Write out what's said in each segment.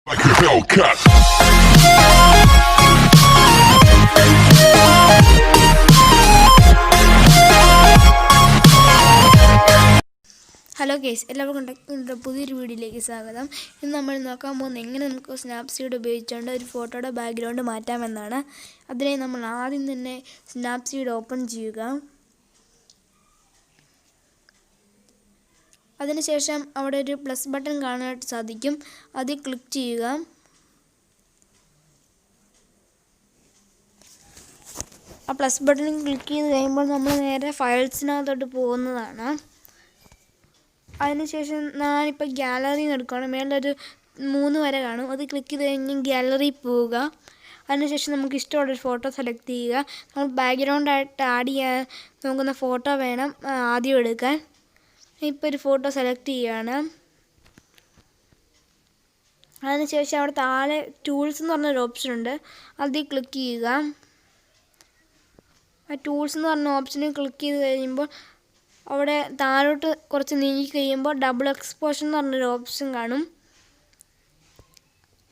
Like a Hellcat. Hello guys, എല്ലാവർക്കും പുതിയൊരു വീഡിയോയിലേക്ക് സ്വാഗതം. ഇന്ന് നമ്മൾ നോക്കാൻ പോകുന്നത് എങ്ങനെ നമുക്ക് സ്നാപ്സീഡ് ഉപയോഗിച്ചുകൊണ്ട് ഒരു ഫോട്ടോയുടെ ബാക്ക്ഗ്രൗണ്ട് മാറ്റാമെന്നാണ്. അതിനായി നമ്മൾ ആദ്യം തന്നെ സ്നാപ്സീഡ് ഓപ്പൺ ചെയ്യുക. അതിനുശേഷം അവിടെ ഒരു പ്ലസ് ബട്ടൺ കാണാനായിട്ട് സാധിക്കും, അതിൽ ക്ലിക്ക് ചെയ്യുക. ആ പ്ലസ് ബട്ടണിൽ ക്ലിക്ക് ചെയ്ത് കഴിയുമ്പോൾ നമ്മൾ നേരെ ഫയൽസിനകത്തോട്ട് പോകുന്നതാണ്. അതിനുശേഷം ഞാനിപ്പോൾ ഗാലറിയിൽ നിന്ന് എടുക്കുകയാണ്. മേലൊരു 3 വര കാണും, അത് ക്ലിക്ക് ചെയ്ത് കഴിഞ്ഞ് ഗാലറിയിൽ പോവുക. അതിനുശേഷം നമുക്ക് ഇഷ്ടമുള്ളൊരു ഫോട്ടോ സെലക്ട് ചെയ്യുക. നമ്മൾ ബാക്ക്ഗ്രൗണ്ടായിട്ട് ആഡ് ചെയ്യാൻ നോക്കുന്ന ഫോട്ടോ വേണം ആദ്യം എടുക്കാൻ. ഇപ്പോൾ ഒരു ഫോട്ടോ സെലക്ട് ചെയ്യുകയാണ്. അതിനുശേഷം അവിടെ താഴെ ടൂൾസ് എന്ന് പറഞ്ഞൊരു ഓപ്ഷൻ ഉണ്ട്, അതിൽ ക്ലിക്ക് ചെയ്യുക. ആ ടൂൾസ് എന്ന് പറഞ്ഞ ഓപ്ഷനിൽ ക്ലിക്ക് ചെയ്ത് കഴിയുമ്പോൾ അവിടെ താഴോട്ട് കുറച്ച് നീങ്ങി കഴിയുമ്പോൾ ഡബിൾ എക്സ്പോഷർ എന്ന് പറഞ്ഞൊരു ഓപ്ഷൻ കാണും,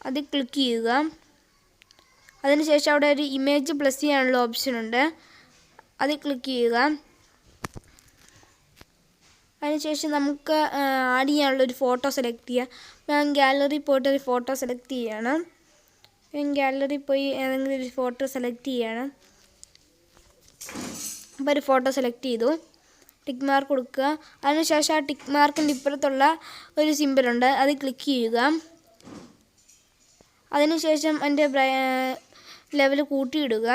അതിൽ ക്ലിക്ക് ചെയ്യുക. അതിനുശേഷം അവിടെ ഒരു ഇമേജ് പ്ലസ് ചെയ്യാനുള്ള ഓപ്ഷൻ ഉണ്ട്, അതിൽ ക്ലിക്ക് ചെയ്യുക. അതിനുശേഷം നമുക്ക് ആഡ് ചെയ്യാനുള്ളൊരു ഫോട്ടോ സെലക്ട് ചെയ്യുക. ഞാൻ ഗാലറിയിൽ പോയിട്ട് ഒരു ഫോട്ടോ സെലക്ട് ചെയ്യുകയാണ്. ഞാൻ ഗാലറിയിൽ പോയി ഏതെങ്കിലും ഒരു ഫോട്ടോ സെലക്ട് ചെയ്യുകയാണ്. അപ്പോൾ ഒരു ഫോട്ടോ സെലക്ട് ചെയ്തു, ടിക്ക് മാർക്ക് കൊടുക്കുക. അതിനുശേഷം ആ ടിക്ക് മാർക്കിൻ്റെ ഇപ്പുറത്തുള്ള ഒരു സിമ്പിളുണ്ട്, അതിൽ ക്ലിക്ക് ചെയ്യുക. അതിനുശേഷം അതിൻ്റെ ലെവൽ കൂട്ടിയിടുക.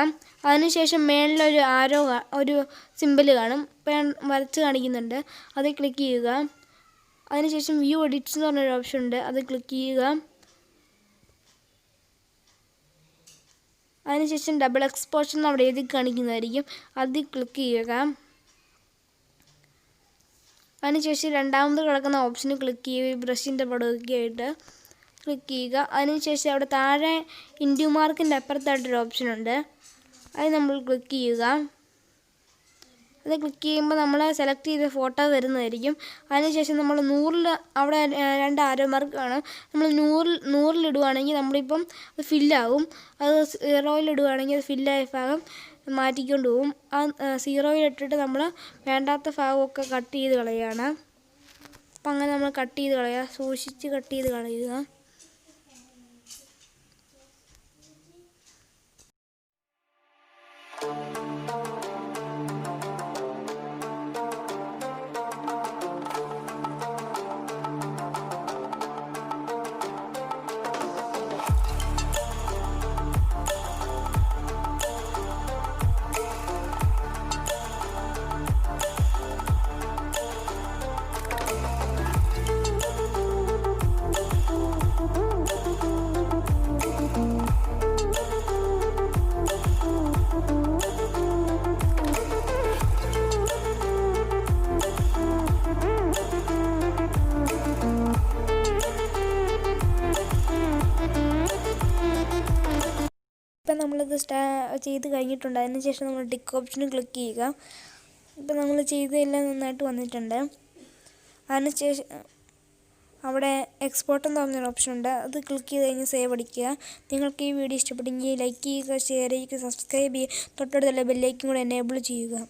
അതിനുശേഷം മേളിലൊരു ആരോ ഒരു സിമ്പിൾ കാണും, വരച്ച് കാണിക്കുന്നുണ്ട്, അതിൽ ക്ലിക്ക് ചെയ്യുക. അതിനുശേഷം വ്യൂ എഡിറ്റ്സ് എന്ന് പറഞ്ഞൊരു ഓപ്ഷൻ ഉണ്ട്, അത് ക്ലിക്ക് ചെയ്യുക. അതിനുശേഷം ഡബിൾ എക്സ്പോഷർ എന്ന് അവിടെ എഴുതി കാണിക്കുന്നതായിരിക്കും, അതിൽ ക്ലിക്ക് ചെയ്യുക. അതിനുശേഷം രണ്ടാമത് കിടക്കുന്ന ഓപ്ഷനിൽ ക്ലിക്ക് ചെയ്യുക, ബ്രഷിൻ്റെ പടമൊക്കെ ആയിട്ട് ക്ലിക്ക് ചെയ്യുക. അതിനുശേഷം അവിടെ താഴെ ഇൻഡു മാർക്കിൻ്റെ അപ്പുറത്തായിട്ടൊരു ഓപ്ഷൻ ഉണ്ട്, അത് നമ്മൾ ക്ലിക്ക് ചെയ്യുക. അത് ക്ലിക്ക് ചെയ്യുമ്പോൾ നമ്മൾ സെലക്ട് ചെയ്ത ഫോട്ടോ വരുന്നതായിരിക്കും. അതിനുശേഷം നമ്മൾ 100 അവിടെ 2 ആരോ മാർക്ക് കാണും, നമ്മൾ 100 ഇടുകയാണെങ്കിൽ നമ്മളിപ്പം അത് ഫില്ലാവും. അത് 0 ഇടുകയാണെങ്കിൽ അത് ഫില്ലായ ഭാഗം മാറ്റിക്കൊണ്ട് പോകും. ആ 0 ഇട്ടിട്ട് നമ്മൾ വേണ്ടാത്ത ഭാഗമൊക്കെ കട്ട് ചെയ്ത് കളയുകയാണ്. അപ്പം അങ്ങനെ നമ്മൾ കട്ട് ചെയ്ത് കളയുക, സൂക്ഷിച്ച് കട്ട് ചെയ്ത് കളയുക. ഇപ്പം നമ്മളിത് ചെയ്ത് കഴിഞ്ഞിട്ടുണ്ട്. അതിനുശേഷം നമ്മൾ ടിക്ക് ഓപ്ഷന് ക്ലിക്ക് ചെയ്യുക. ഇപ്പം നമ്മൾ ചെയ്തതെല്ലാം നന്നായിട്ട് വന്നിട്ടുണ്ട്. അതിനുശേഷം അവിടെ എക്സ്പോർട്ട് എന്ന് പറഞ്ഞൊരു ഓപ്ഷൻ ഉണ്ട്, അത് ക്ലിക്ക് ചെയ്ത് കഴിഞ്ഞ് സേവ് അടിക്കുക. നിങ്ങൾക്ക് ഈ വീഡിയോ ഇഷ്ടപ്പെട്ടെങ്കിൽ ലൈക്ക് ചെയ്യുക, ഷെയർ ചെയ്യുക, സബ്സ്ക്രൈബ് ചെയ്യുക, തൊട്ടടുത്തുള്ള ബെല്ലൈക്കൻ കൂടെ എനേബിൾ ചെയ്യുക.